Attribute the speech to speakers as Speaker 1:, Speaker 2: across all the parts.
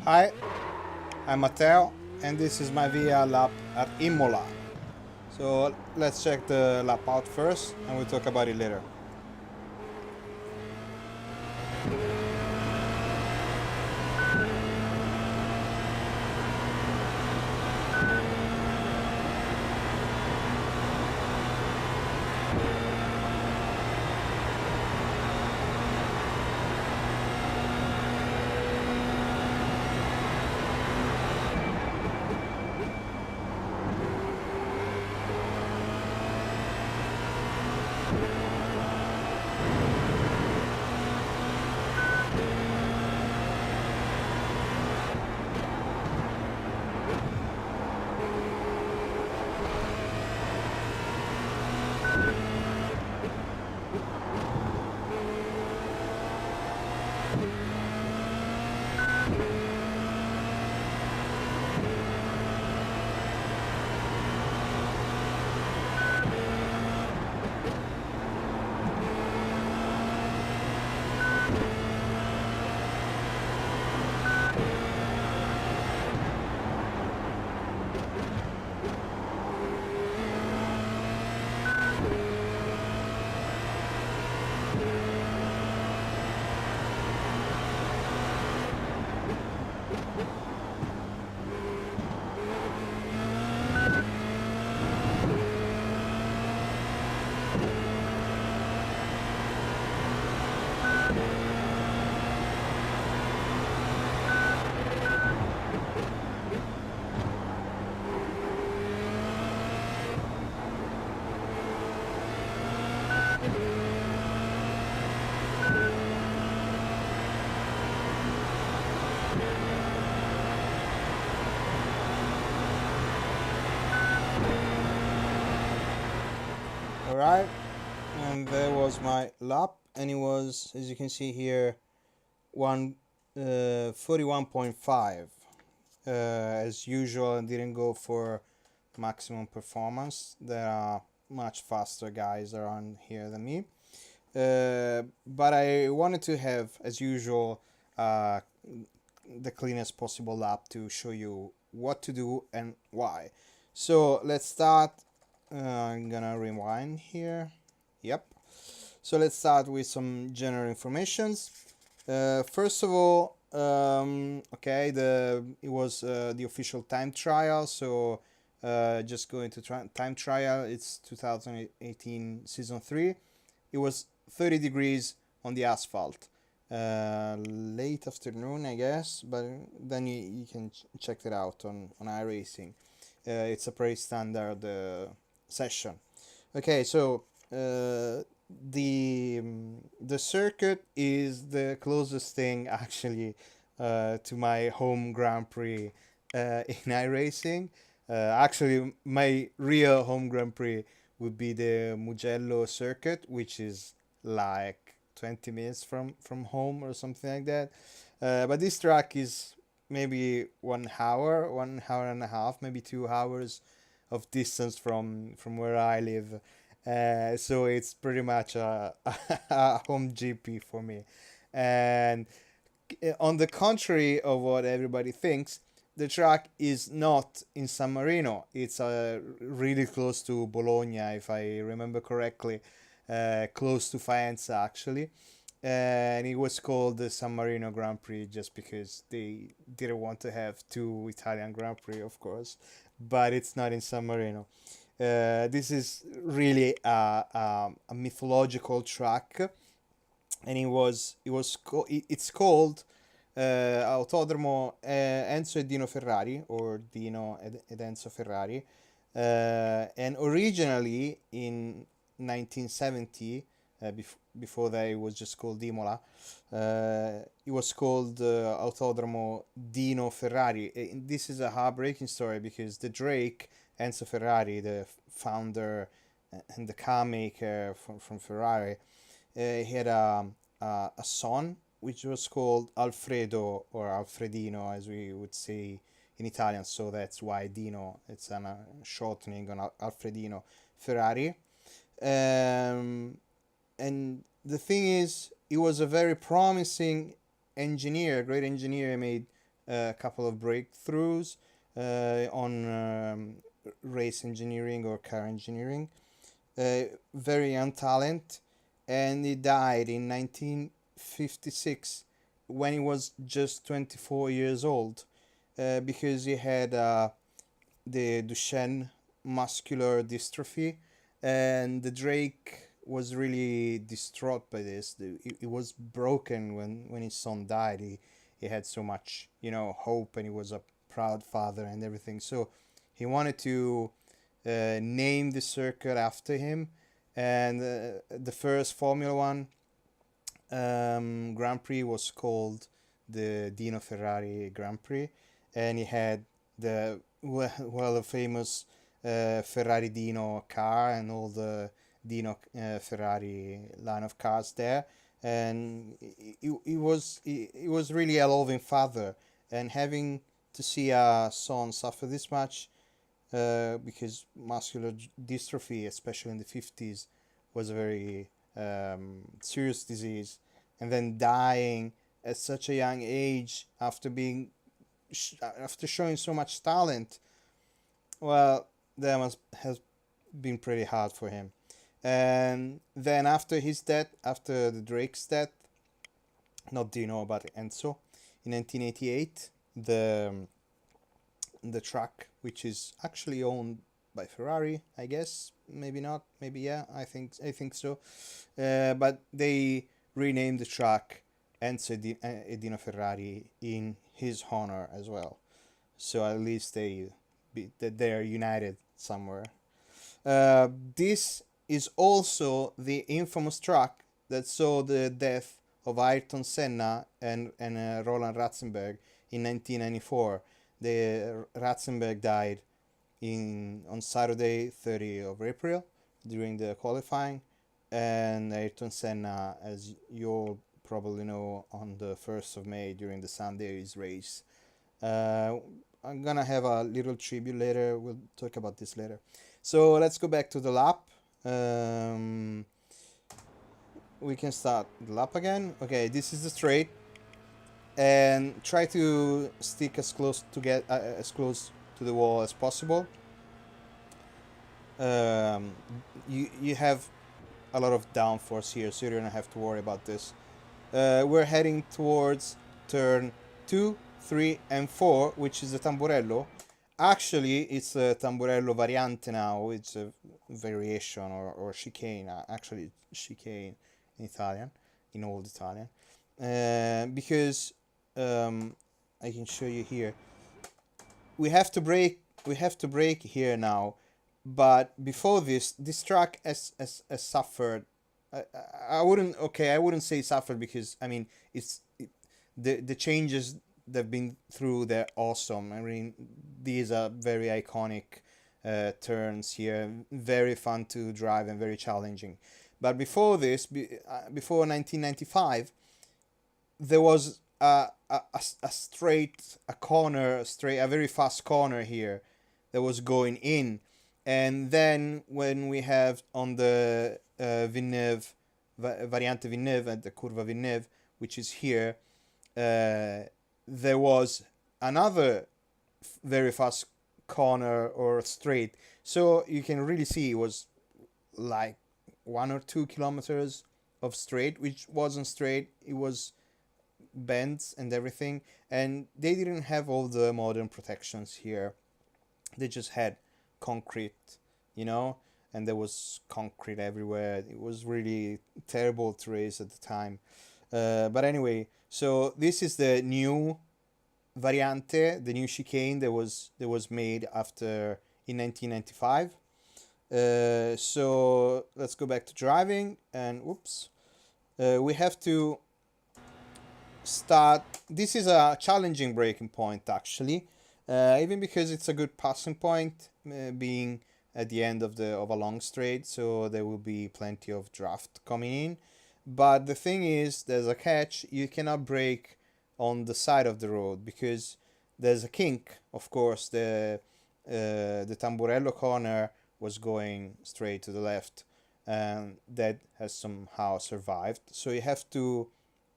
Speaker 1: Hi, I'm Matteo, and this is my VIA lap at Imola. So let's check the lap out first, and we'll talk about it later. Alright, and there was my lap, and it was, as you can see here, 41.5. As usual, I didn't go for maximum performance. There are much faster guys around here than me. But I wanted to have, as usual, uh, the cleanest possible lap to show you what to do and why. So let's start. I'm gonna rewind here. Yep. So let's start with some general informations. First of all, okay, it was the official time trial. So just going to time trial. It's 2018 season 3. It was 30 degrees on the asphalt. Late afternoon, I guess, but then you can check it out on iRacing. It's a pretty standard session. Okay, so the circuit is the closest thing actually to my home Grand Prix in iRacing. Actually, my real home Grand Prix would be the Mugello circuit, which is like 20 minutes from home or something like that. But this track is maybe 1 hour, 1 hour and a half, maybe 2 hours of distance from where I live. So it's pretty much a home GP for me. And on the contrary of what everybody thinks, the track is not in San Marino. It's really close to Bologna, if I remember correctly, close to Faenza actually. And it was called the San Marino Grand Prix just because they didn't want to have two Italian Grand Prix, of course, but it's not in San Marino. This is really a mythological track, and it's called Autodromo Enzo e Dino Ferrari, or Dino ed Enzo Ferrari, and originally in 1970, before that it was just called Imola. It was called Autodromo Dino Ferrari. This is a heartbreaking story because the Drake, Enzo Ferrari, the founder and the car maker from Ferrari, he had a son which was called Alfredo, or Alfredino as we would say in Italian, so that's why Dino, it's a shortening on Alfredino Ferrari. And the thing is, he was a very promising engineer, a great engineer. He made a couple of breakthroughs on race engineering or car engineering. Very young talent, and he died in 1956 when he was just 24 years old, because he had the Duchenne muscular dystrophy, and the Drake was really distraught by this. He was broken when his son died. He had so much, hope, and he was a proud father and everything. So he wanted to name the circuit after him, and the first Formula One Grand Prix was called the Dino Ferrari Grand Prix, and he had the famous Ferrari Dino car and all the Dino Ferrari line of cars there, and he was really a loving father, and having to see a son suffer this much, because muscular dystrophy, especially in the 50s, was a very serious disease, and then dying at such a young age after after showing so much talent. Well, that must has been pretty hard for him. And then after his death, after the Drake's death, not Dino but Enzo, in 1988, the truck, which is actually owned by Ferrari, I guess, maybe not, maybe yeah, I think so, but they renamed the truck Enzo Dino Ferrari in his honor as well. So at least they're united somewhere. This is also the infamous truck that saw the death of Ayrton Senna and Roland Ratzenberg in 1994. The Ratzenberg died on Saturday, 30th of April, during the qualifying, and Ayrton Senna, as you all probably know, on the 1st of May during the Sundays race. I'm gonna have a little tribute later. We'll talk about this later. So let's go back to the lap. We can start the lap again. Okay, this is the straight, and try to stick as close to the wall as possible. You have a lot of downforce here, so you don't have to worry about this. We're heading towards turn 2, 3, and 4, which is the Tamburello. Actually, it's a Tamburello variante now. It's a variation or chicane. Actually, chicane in Italian, in old Italian. Because I can show you here. We have to brake. We have to brake here now. But before this track has suffered. I wouldn't. Okay, I wouldn't say suffered, because I mean the changes they've been through. They're awesome. I mean, these are very iconic turns here. Very fun to drive and very challenging. But before this, before 1995, there was a straight, a very fast corner here that was going in. And then when we have on the Villeneuve, Variante Villeneuve, at the Curva Villeneuve, which is here, there was another very fast corner or straight. So you can really see it was like 1 or 2 kilometers of straight, which wasn't straight. It was bends and everything. And they didn't have all the modern protections here. They just had concrete, and there was concrete everywhere. It was really terrible to race at the time. But anyway, so this is the new variante, the new chicane that was made after in 1995. So let's go back to driving, and whoops, we have to start. This is a challenging braking point, actually, even because it's a good passing point, being at the end of a long straight, so there will be plenty of draft coming in. But the thing is, there's a catch. You cannot brake on the side of the road because there's a kink. Of course, the Tamburello corner was going straight to the left, and that has somehow survived. So you have to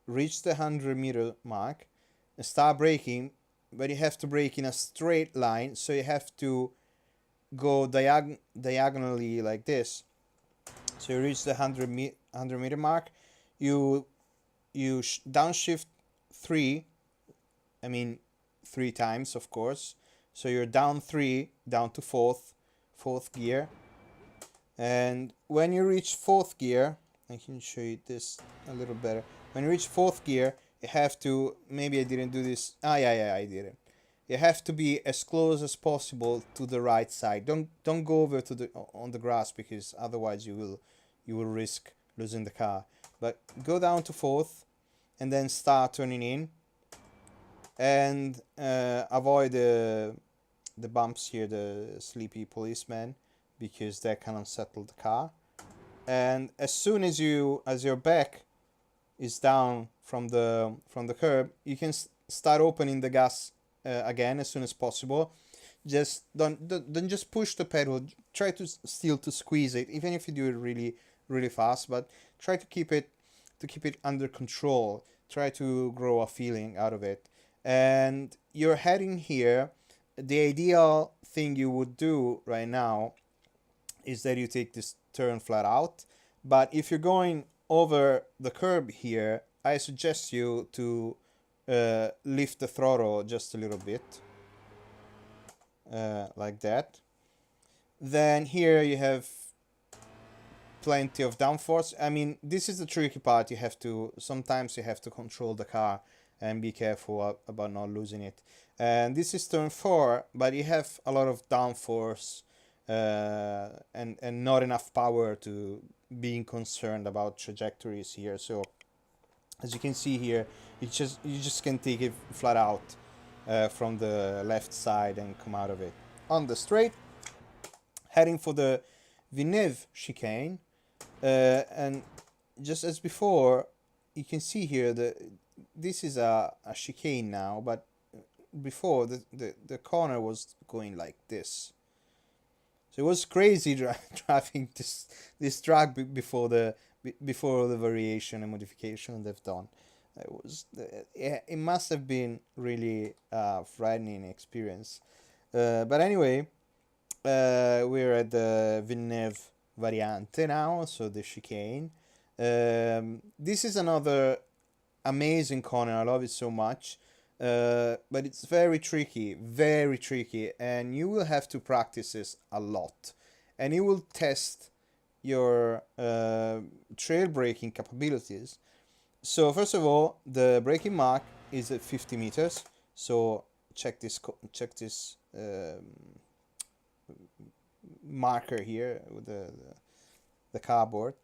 Speaker 1: reach the 100-meter mark and start braking, but you have to brake in a straight line, so you have to go diagonally like this. So you reach the 100 meter mark, you downshift 3, I mean 3 times, of course. So you're down 3, down to fourth gear. And when you reach fourth gear, I can show you this a little better. When you reach fourth gear, you have to, maybe I didn't do this. Yeah, I did it. You have to be as close as possible to the right side. Don't go over to the on the grass, because otherwise you will risk losing the car. But go down to fourth and then start turning in, and avoid the bumps here, the sleepy policeman, because that can unsettle the car. And as soon as your back is down from the curb, you can start opening the gas again as soon as possible. Just don't just push the pedal. Try to still to squeeze it, even if you do it really fast. But try to keep it under control. Try to grow a feeling out of it. And you're heading here. The ideal thing you would do right now is that you take this turn flat out. But if you're going over the curb here, I suggest you to lift the throttle just a little bit, like that. Then here you have plenty of downforce. I mean, this is the tricky part. Sometimes you have to control the car and be careful about not losing it. And this is turn 4, but you have a lot of downforce and not enough power to being concerned about trajectories here. So as you can see here, you just can take it flat out from the left side and come out of it on the straight, heading for the Villeneuve chicane. And just as before, you can see here that this is a chicane now, but before the corner was going like this. So it was crazy driving this track before the variation and modification they've done. It must have been really frightening experience. But anyway, we're at the Villeneuve Variante now, so the chicane. This is another amazing corner. I love it so much. But it's very tricky, and you will have to practice this a lot, and it will test your trail braking capabilities. So first of all, the braking mark is at 50 meters. So check this marker here with the cardboard.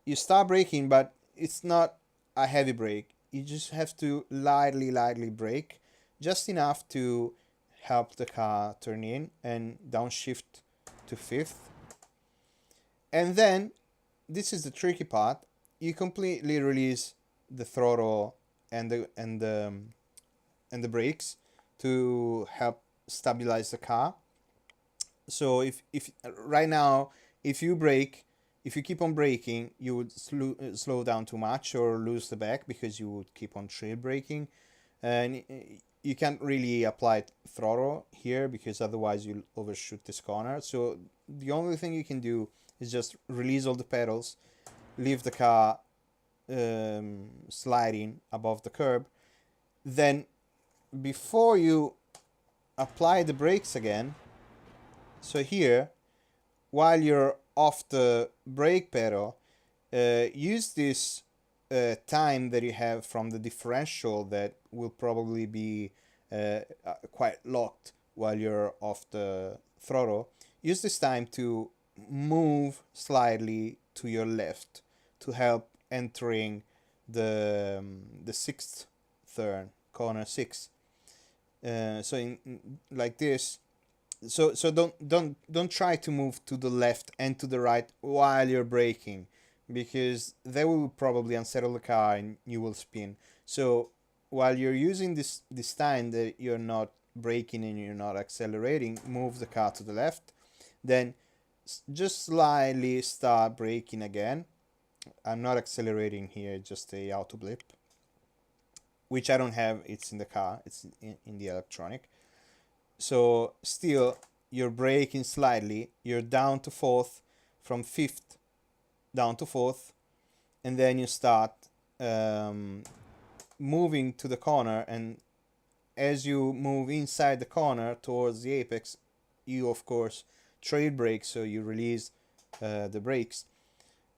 Speaker 1: You start braking, but it's not a heavy brake. You just have to lightly brake, just enough to help the car turn in and downshift to 5th. And then, this is the tricky part, you completely release the throttle and the brakes to help stabilize the car. So if right now, if you keep on braking, you would slow down too much or lose the back, because you would keep on trail braking, and you can't really apply throttle here, because otherwise you'll overshoot this corner. So the only thing you can do is just release all the pedals, leave the car sliding above the curb. Then before you apply the brakes again, so here, while you're off the brake pedal, use this time that you have from the differential that will probably be quite locked while you're off the throttle. Use this time to move slightly to your left to help entering the 6th turn, corner 6. So like this. So don't try to move to the left and to the right while you're braking, because that will probably unsettle the car and you will spin. So while you're using this time that you're not braking and you're not accelerating, move the car to the left, then just slightly start braking again. I'm not accelerating here, just a auto blip. which I don't have. It's in the car. It's in the electronic. So still, you're braking slightly. You're down to fourth, from fifth down to fourth, and then you start um, moving to the corner. And as you move inside the corner towards the apex, you of course trail brake, so you release the brakes.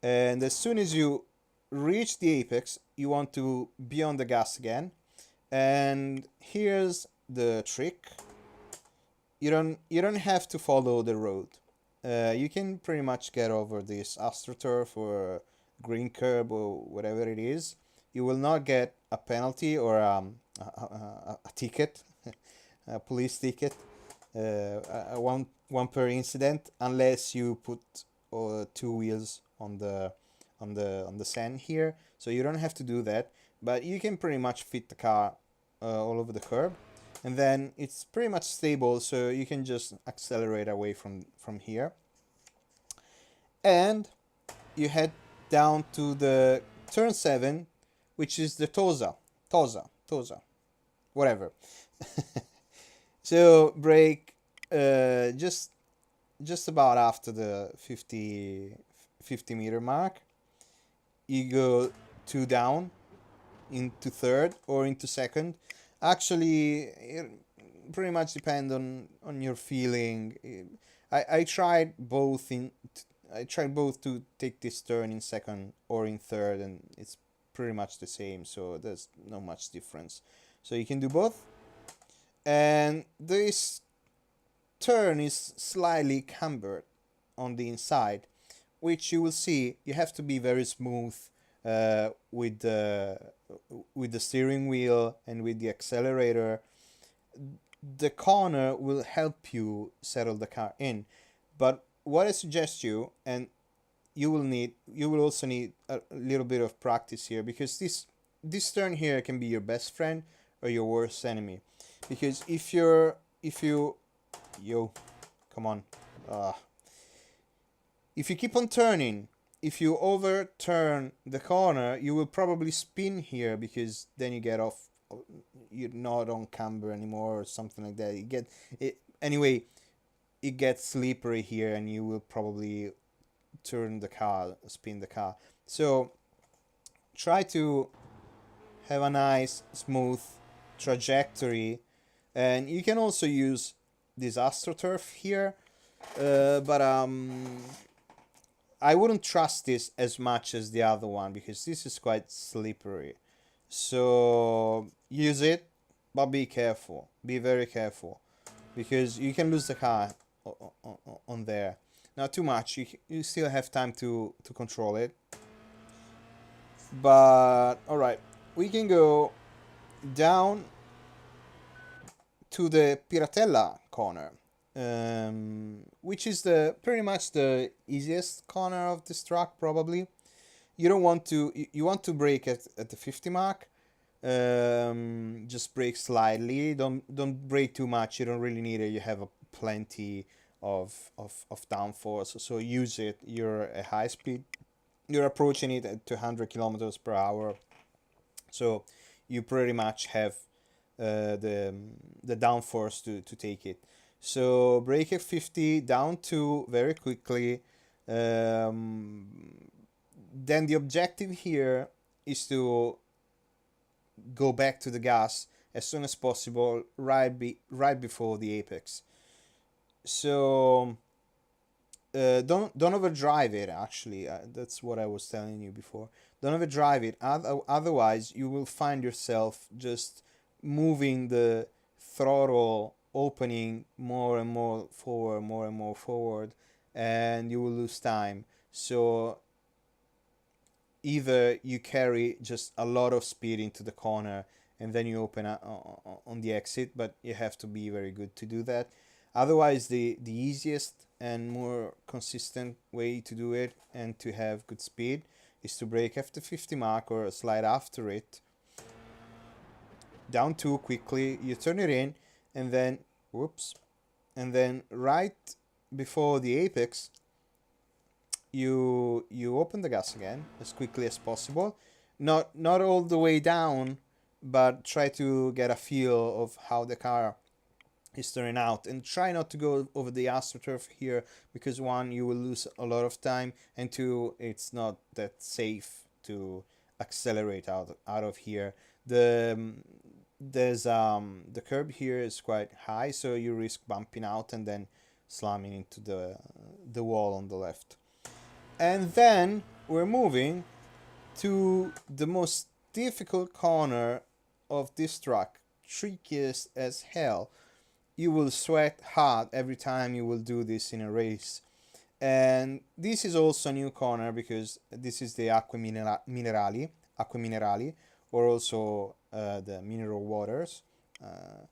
Speaker 1: And as soon as you reach the apex, you want to be on the gas again. And here's the trick: you don't have to follow the road. You can pretty much get over this astroturf or green curb or whatever it is. You will not get a penalty or a ticket, a police ticket, one per incident, unless you put two wheels on the sand here. So you don't have to do that, but you can pretty much fit the car all over the curb, and then it's pretty much stable, so you can just accelerate away from here, and you head down to the turn 7, which is the Tosa, whatever. So brake just about after the 50 meter mark. You go 2 down into third or into second. Actually, it pretty much depends on your feeling. I tried both to take this turn in second or in third, and it's pretty much the same, so there's not much difference. So you can do both. And this turn is slightly cambered on the inside, which you will see you have to be very smooth with the steering wheel and with the accelerator. The corner will help you settle the car in, but what I suggest you, and you will also need a little bit of practice here, because this turn here can be your best friend or your worst enemy. Because if you come on, if you keep on turning, if you overturn the corner, you will probably spin here, because then you get off, you're not on camber anymore or something like that. You get it anyway. It gets slippery here, and you will probably spin the car. So try to have a nice smooth trajectory, and you can also use this astroturf here, but I wouldn't trust this as much as the other one, because this is quite slippery. So use it, but be careful, be very careful, because you can lose the car on there. Not too much, you still have time to control it. But alright, we can go down to the Piratella corner, which is pretty much the easiest corner of this track, probably. You don't want to, you want to brake at the 50 mark. Just brake slightly, don't brake too much, you don't really need it. You have plenty of downforce, so use it. You're at high speed, you're approaching it at 200 kilometers per hour, so you pretty much have the downforce to take it. So brake at 50, down 2 very quickly. Then the objective here is to go back to the gas as soon as possible, right before the apex. So don't overdrive it. Actually, that's what I was telling you before. Don't overdrive it. Otherwise, you will find yourself just moving the throttle opening more and more forward, and you will lose time. So either you carry just a lot of speed into the corner, and then you open on the exit, but you have to be very good to do that. Otherwise, the easiest and more consistent way to do it and to have good speed is to brake after 50 mark or a slide after it. Down 2 quickly, you turn it in, and then and then right before the apex, you open the gas again as quickly as possible. Not all the way down, but try to get a feel of how the car is turning out, and try not to go over the astroturf here, because one, you will lose a lot of time, and two, it's not that safe to accelerate out of here. The curb here is quite high, so you risk bumping out and then slamming into the wall on the left. And then we're moving to the most difficult corner of this track, trickiest as hell. You will sweat hard every time you will do this in a race. And this is also a new corner because this is the acqua minerali, or also the mineral waters. Uh,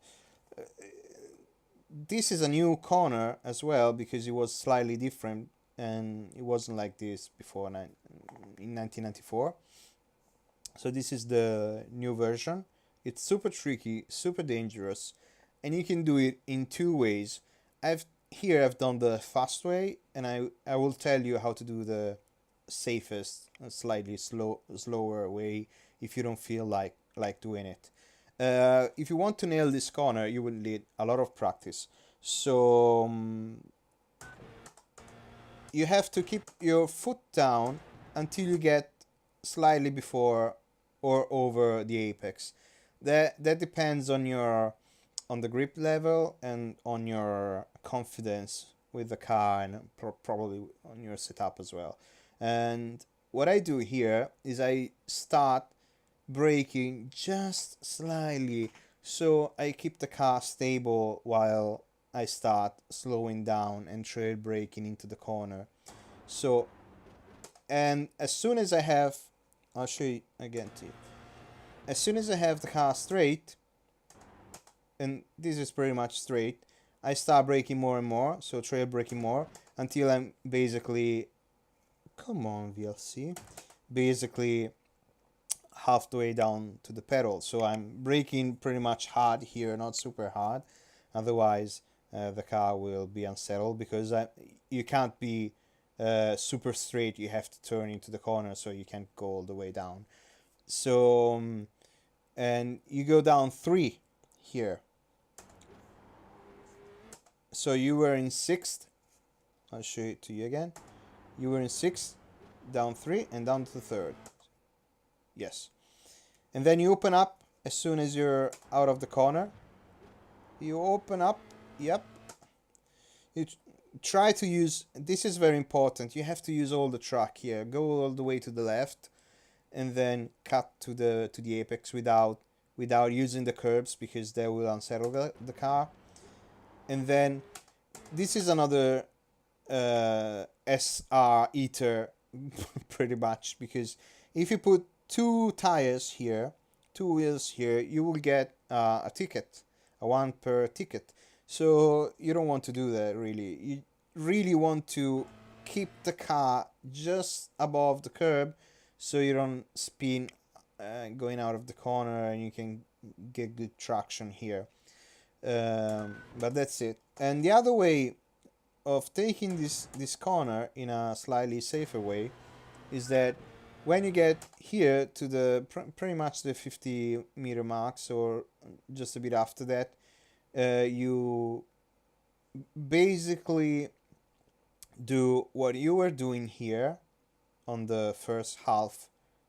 Speaker 1: this is a new corner as well because it was slightly different, and it wasn't like this before in 1994. So this is the new version. It's super tricky, super dangerous, and you can do it in two ways. I've done the fast way, and I will tell you how to do the safest, slightly slower way if you don't feel like doing it. If you want to nail this corner, you will need a lot of practice. So you have to keep your foot down until you get slightly before or over the apex. That depends on the grip level and on your confidence with the car, and probably on your setup as well. And what I do here is I start braking just slightly, so I keep the car stable while I start slowing down and trail braking into the corner. So, and as soon as I have, I'll show you again to you. As soon as I have the car straight, and this is pretty much straight, I start braking more and more, so trail braking more, until I'm basically, come on VLC, basically halfway down to the pedal. So I'm braking pretty much hard here, not super hard, otherwise the car will be unsettled, because you can't be super straight, you have to turn into the corner, so you can't go all the way down. So and you go down 3 here. So you were in 6th. I'll show it to you again. You were in 6th, down 3, and down to 3rd. Yes. And then you open up as soon as you're out of the corner. You open up. Yep. You try to use, this is very important, you have to use all the track here. Go all the way to the left, and then cut to the apex without using the curbs, because they will unsettle the car. And then this is another SR eater pretty much, because if you put 2 tires here, 2 wheels here, you will get a ticket, a 1 per ticket. So you don't want to do that really. You really want to keep the car just above the curb, so you don't spin going out of the corner, and you can get good traction here. But that's it. And the other way of taking this corner in a slightly safer way is that when you get here to the pretty much the 50-meter marks, or just a bit after that, you basically do what you were doing here on the first half,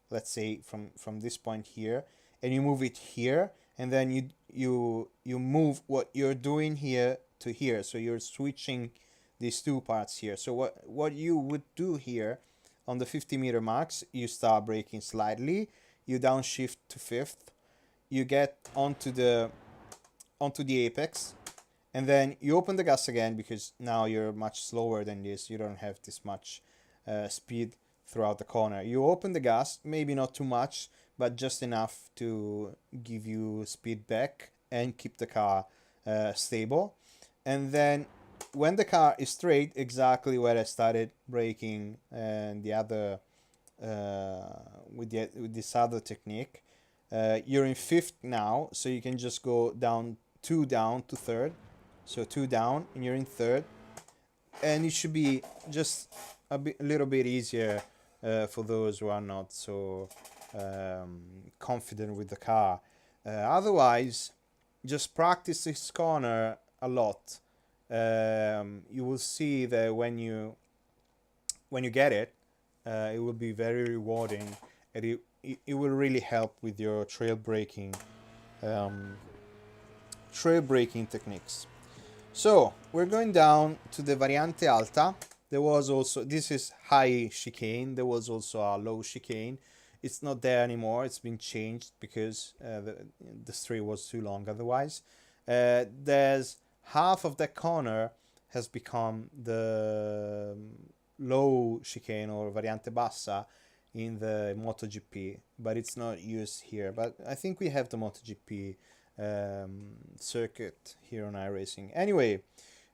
Speaker 1: let's say from this point here, and you move it here, and then you move what you're doing here to here, so you're switching these 2 parts here. So what you would do here on the 50-meter marks, you start braking slightly, you downshift to 5th, you get onto the apex, and then you open the gas again, because now you're much slower than this, you don't have this much speed throughout the corner. You open the gas, maybe not too much, but just enough to give you speed back and keep the car stable. And then when the car is straight, exactly where I started braking, and the other with this other technique, you're in 5th now, so you can just go down 2 down to 3rd. So 2 down, and you're in 3rd, and it should be just a little bit easier for those who are not so confident with the car. Otherwise, just practice this corner a lot. You will see that when you get it, it will be very rewarding, and it will really help with your um, trail braking techniques. So we're going down to the Variante Alta. There was also, this is high chicane. There was also a low chicane. It's not there anymore. It's been changed because the street was too long otherwise. There's half of that corner has become the low chicane or Variante Bassa in the MotoGP, but it's not used here. But I think we have the MotoGP circuit here on iRacing. Anyway,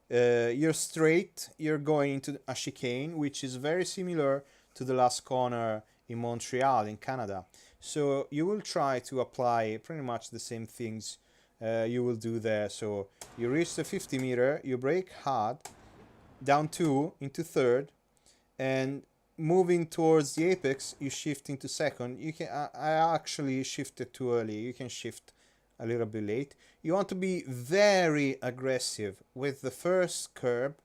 Speaker 1: you're straight, you're going into a chicane, which is very similar to the last corner in Montreal, in Canada. So you will try to apply pretty much the same things you will do there. So you reach the 50 meter, you brake hard, down two into third, and moving towards the apex, you shift into second. You can I actually shifted too early. You can shift a little bit late. You want to be very aggressive with the first curb,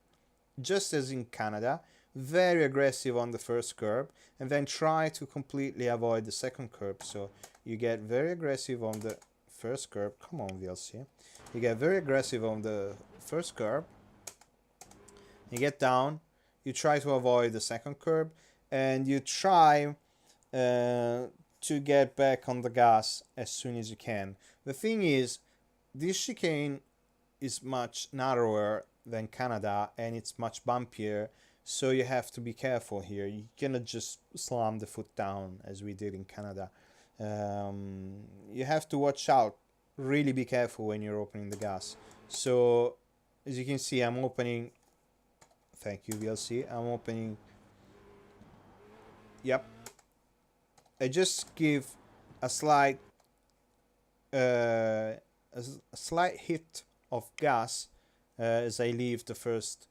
Speaker 1: just as in Canada, very aggressive on the first curb, and then try to completely avoid the second curb. So you get very aggressive on the first curb. Come on, VLC. You get very aggressive on the first curb. You get down, you try to avoid the second curb, and you try to get back on the gas as soon as you can. The thing is, this chicane is much narrower than Canada, and it's much bumpier, so you have to be careful here. You cannot just slam the foot down as we did in Canada. You have to watch out, really be careful when you're opening the gas. So as you can see, I'm opening, thank you VLC, I'm opening, yep, I just give a slight a slight hit of gas as I leave the first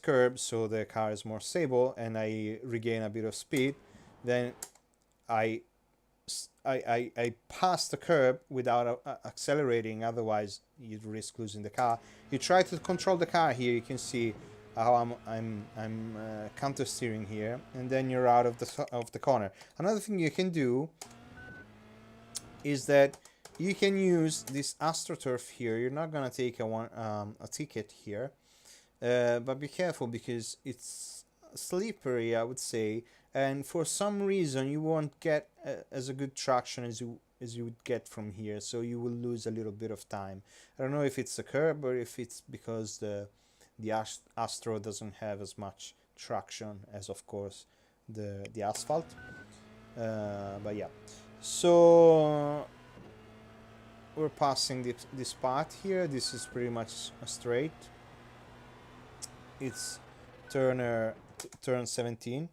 Speaker 1: curb, so the car is more stable and I regain a bit of speed. Then I pass the curb without accelerating, otherwise you'd risk losing the car. You try to control the car here. You can see how I'm counter steering here, and then you're out of the corner. Another thing you can do is that you can use this AstroTurf here. You're not gonna take a ticket here, but be careful because it's slippery, I would say, and for some reason you won't get as a good traction as you would get from here, so you will lose a little bit of time. I don't know if it's the curb or if it's because the Astro doesn't have as much traction as, of course, the asphalt. But yeah, so we're passing this part here. This is pretty much a straight. It's turn 17,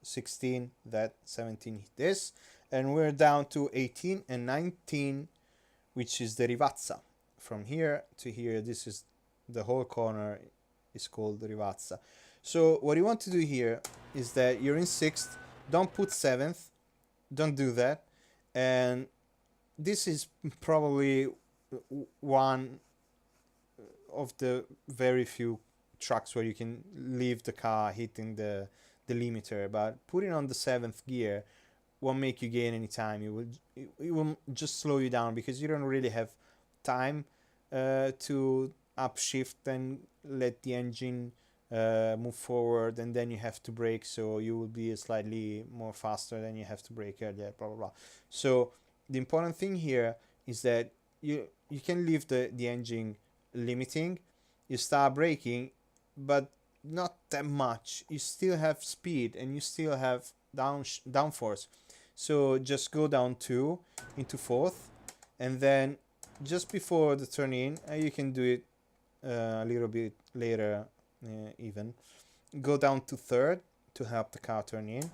Speaker 1: 16, that 17 this, and we're down to 18 and 19, which is the Rivazza. From here to here, this is the whole corner is called the Rivazza. So what you want to do here is that you're in 6th, don't put 7th, don't do that, and this is probably one of the very few tracks where you can leave the car hitting the limiter, but putting on the 7th gear won't make you gain any time. It will just slow you down because you don't really have time to upshift and let the engine move forward, and then you have to brake, so you will be slightly more faster than you have to brake earlier, blah blah blah. So the important thing here is that you can leave the engine limiting, you start braking, but not that much. You still have speed and you still have downforce. So just go down 2 into 4th, and then just before the turn in, you can do it a little bit later even. Go down to 3rd to help the car turn in.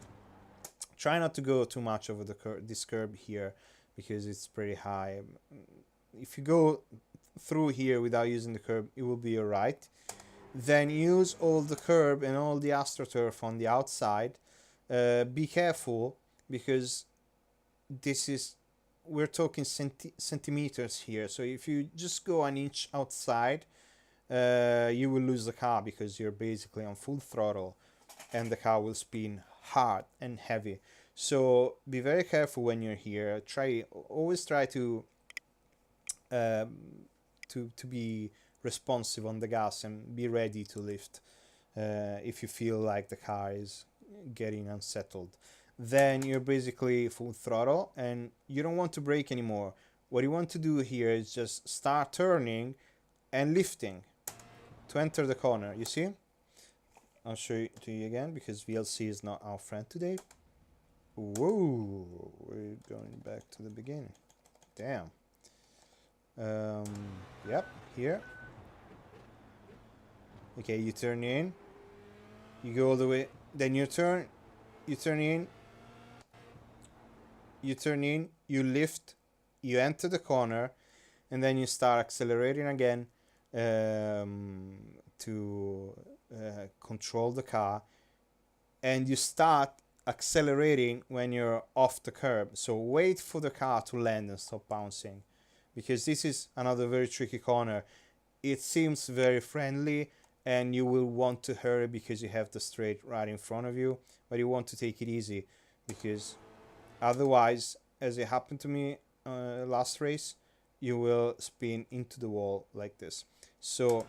Speaker 1: Try not to go too much over this curb here because it's pretty high. If you go through here without using the curb, it will be alright. Then use all the curb and all the AstroTurf on the outside. Be careful because this is we're talking centimeters here. So if you just go an inch outside, you will lose the car because you're basically on full throttle, and the car will spin hard and heavy. So be very careful when you're here. Always try um, to be responsive on the gas and be ready to lift if you feel like the car is getting unsettled. Then you're basically full throttle and you don't want to brake anymore. What you want to do here is just start turning and lifting to enter the corner. You see? I'll show it to you again because VLC is not our friend today. Whoa, we're going back to the beginning. Damn. Yep, here. Okay, you turn in. You go all the way. Then you turn in. You turn in, you lift, you enter the corner, and then you start accelerating again to control the car. And you start accelerating when you're off the curb. So wait for the car to land and stop bouncing, because this is another very tricky corner. It seems very friendly and you will want to hurry because you have the straight right in front of you, but you want to take it easy because otherwise, as it happened to me last race, you will spin into the wall like this. So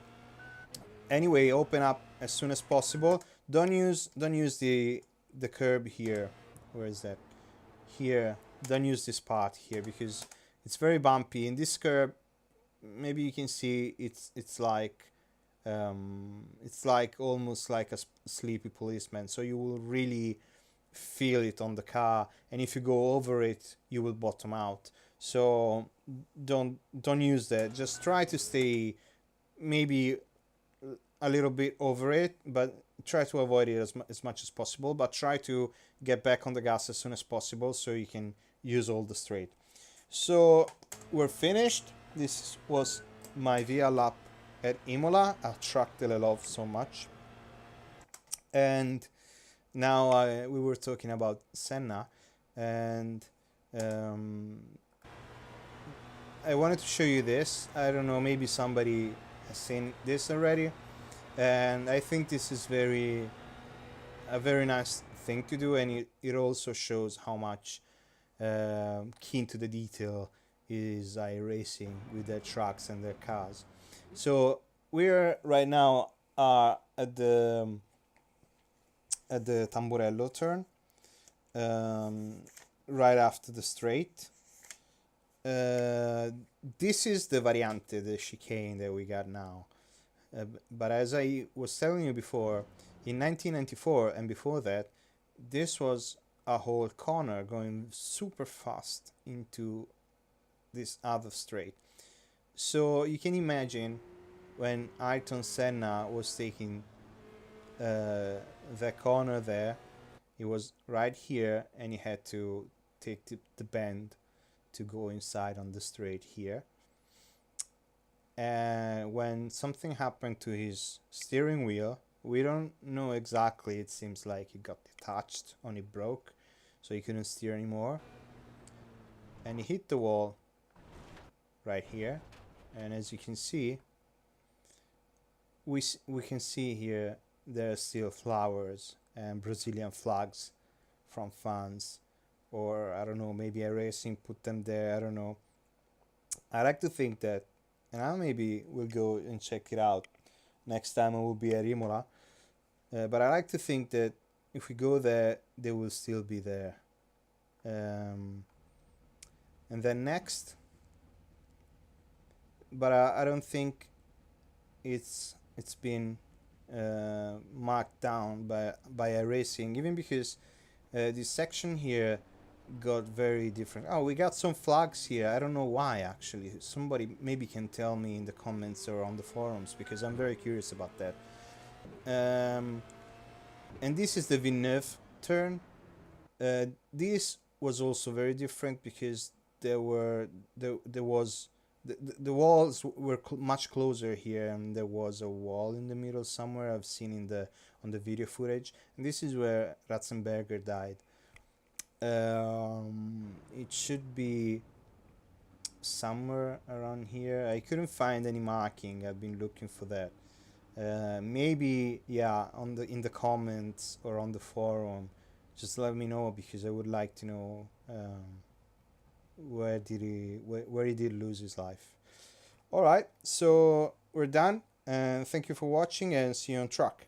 Speaker 1: anyway, open up as soon as possible. Don't use the curb here. Where is that? Here. Don't use this part here because it's very bumpy. In this curb, maybe you can see it's like almost like a sleepy policeman. So you will really feel it on the car, and if you go over it, you will bottom out. So don't use that. Just try to stay maybe a little bit over it, but try to avoid it as much as possible. But try to get back on the gas as soon as possible so you can use all the straight. So we're finished. This was my VIA lap at Imola, a track that I love so much. And now we were talking about Senna, and I wanted to show you this. I don't know, maybe somebody has seen this already, and I think this is a very nice thing to do, and it also shows how much keen to the detail is iRacing with their trucks and their cars. So we're right now at the Tamburello turn, right after the straight. This is the variante, the chicane that we got now. But as I was telling you before, in 1994 and before that, this was a whole corner going super fast into this other straight. So you can imagine when Ayrton Senna was taking the corner there, he was right here and he had to take the bend to go inside on the straight here. And when something happened to his steering wheel, we don't know exactly, it seems like it got detached or it broke, so he couldn't steer anymore. And he hit the wall right here, and as you can see, we can see here there are still flowers and Brazilian flags from fans, or I don't know, maybe iRacing put them there, I don't know. I like to think that, and I maybe will go and check it out next time I will be at Imola, but I like to think that if we go there, they will still be there. And then next, but I don't think it's been marked down by iRacing, even because this section here got very different. Oh, we got some flags here. I don't know why, actually. Somebody maybe can tell me in the comments or on the forums, because I'm very curious about that. And this is the Villeneuve turn. This was also very different because there was the walls were much closer here, and there was a wall in the middle somewhere. I've seen on the video footage, and this is where Ratzenberger died. It should be somewhere around here. I couldn't find any marking. I've been looking for that. Maybe, yeah, on the in the comments or on the forum, just let me know because I would like to know where he did lose his life. All right, so we're done, and thank you for watching, and see you on track.